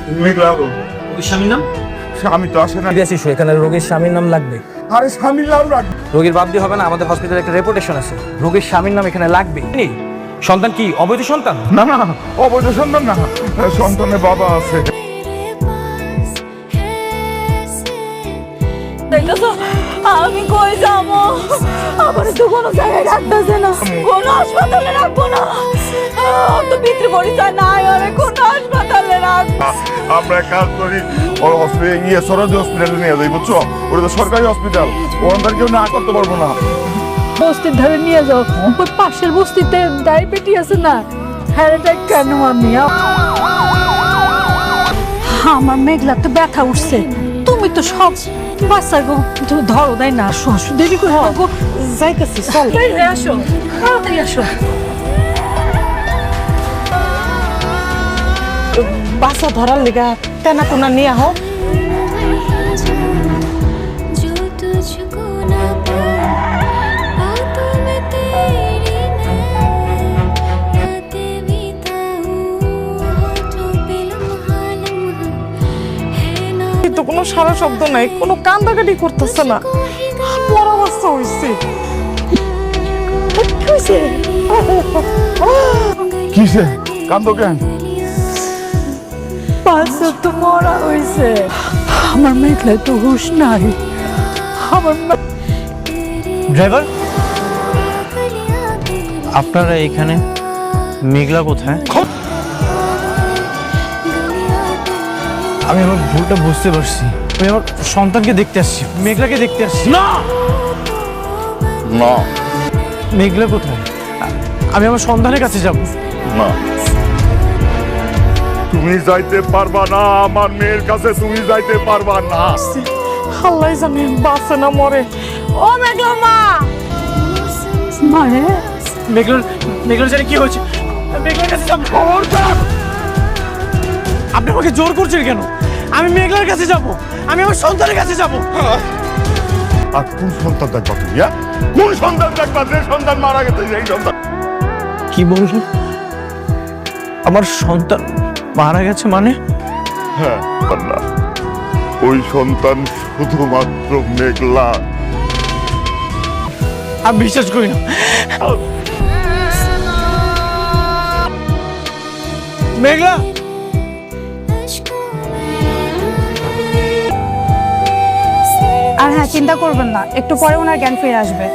স্বামীর নাম? স্বামী তো আসে না। এখানে রোগীর স্বামীর নাম লাগবে। আরে স্বামীর নাম রাখ। রোগীর বাপ দিয়ে হবে না, আমাদের হসপিটালে একটা রেপুটেশন আছে, রোগীর স্বামীর নাম এখানে লাগবে। সন্তান কি অবৈধ সন্তান? না না, অবৈধ সন্তান না, সন্তানের বাবা আছে। আমি কই যাবো? আমার তো কোনো জায়গায় রাখতেছে না, কোনো হাসপাতালে রাখবো না। তো পিতৃ পরিচয় নাই, আরে কোন হাসপাতালে রাখবো? আমরা এক কাজ করি, ওর হসপিটাল সরকারি হসপিটালে নিয়ে যাই, বুঝছো? ওটা তো সরকারি হসপিটাল, ওখানকার কেউ না করতে পারবো না। বস্তির ধারে নিয়ে যাও, ওই পাশের বস্তিতে ডায়াবেটি আছে না, হ্যারেটাই কেন আমি? আমার মেঘলা তো ব্যথা উঠছে, তুমি তো সব বাচ্চা গো ধরো দেয় না। আসো আসো, দেরি করে যাইতেছি, চল আসো, তাড়াতাড়ি আসো। বাসা ধরার লিগা তেনা কোনা নিয়ে আহ। তো কোনো সারা শব্দ নাই, কোনো কান্দাকাটি করতেছে না, পরামর্শ হয়েছে। কিসে কান্দো কেন? বাচ্চা তো মরা হয়েছে, আমার মেঘলায় তো হুশ নাই। আমার ড্রাইভার, আপনারা এখানে? মেঘলা কোথায়? আমি আমার ভুলটা বুঝতে পারছি, আমি আমার সন্তানকে দেখতে আসছি, মেঘলাকে দেখতে আসছি না। না মেঘলা কোথায়? আমি আমার সন্তানের কাছে যাব না, তুমি যাইতে পারবা না, আমার মেয়ের কাছে তুমি যাইতে পারবা না। আল্লাহ জানে বাঁচে না মরে। ও মেঘলা মা, মারে মেঘলার জানি কি হয়েছে, মেঘলার কাছে যাব। আপনি আমাকে জোর করছেন কেন? আমি মেঘলার কাছে যাব, আমি আমার সন্তানের কাছে যাব। আর কোন সন্তান দেখবা তুমি? কোন সন্তান দেখবা? যে সন্তান মারা গেছে সেই সন্তান। কি বলছেন? আমার সন্তান মারা গেছে মানে? হ্যাঁ আল্লাহ, ওই সন্তান শুধুমাত্র মেঘলা। আমি বিশ্বাস করি না। মেঘলা, আর হ্যাঁ, চিন্তা করবেন না, একটু পরে ওনার জ্ঞান ফিরে আসবে।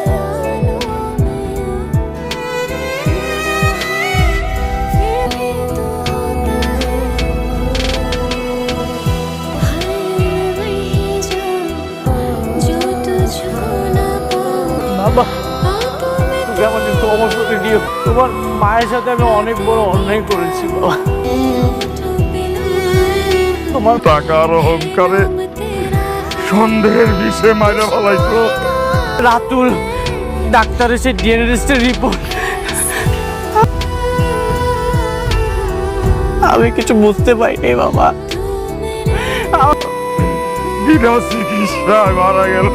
বাবা, তুমি আমাকে ক্ষমা করে দিও। তোমার মায়ের সাথে আমি অনেক বড় অন্যায় করেছি বাবা। তোমার টাকার অহংকারে সন্দেহের বিষে মাইরা ফেলাইছো। রাতুল ডাক্তারের সেই ডিএনএ টেস্টের রিপোর্ট, আমি কিছু বুঝতে পারিনি বাবা। বিনা চিকিৎসায় মারা গেল।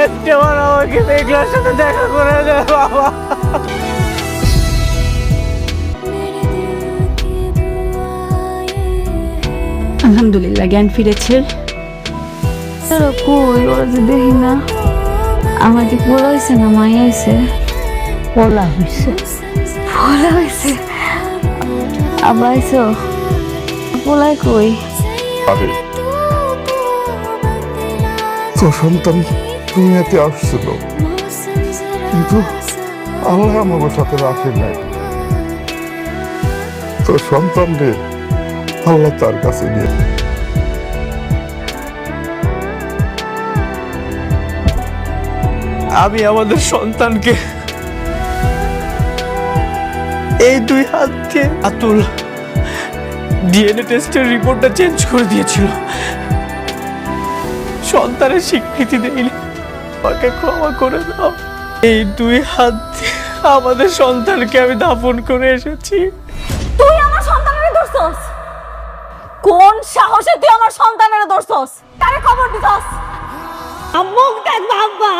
একটাবার আমাকে মেঘলার সাথে দেখা করে দেয় বাবা। আলহামদুলিল্লাহ, জ্ঞান ফিরেছে। তারা কই? ওরা যে দেখি না। আমার যে পোলা হয়েছে না, মাই হয়েছে। বলা হয়েছে, পোলা হয়েছে? আবার আইসো? পোলায় কই? আরে তো সন্তান দুনিয়াতে আসছিল, কিন্তু আল্লাহ আমার সাথে রাখেন নাই। তো সন্তানদের আল্লাহ তার কাছে নিয়ে। আমি আমাদের সন্তানকে এই দুই হাত দিয়ে আতুল ডিএনএ টেস্টের রিপোর্টটা চেঞ্জ করে দিয়েছিল। সন্তানের স্বীকৃতি দেয়নি, আমাকে ক্ষমা করে দাও। এই দুই হাত দিয়ে আমাদের সন্তানকে আমি দাফন করে এসেছি। তুই আমার সন্তানের ধরছস? কোন সাহসে তুই আমার সন্তানের ধরছস? কারে খবর দিছস? মুখ দেখ বাবা।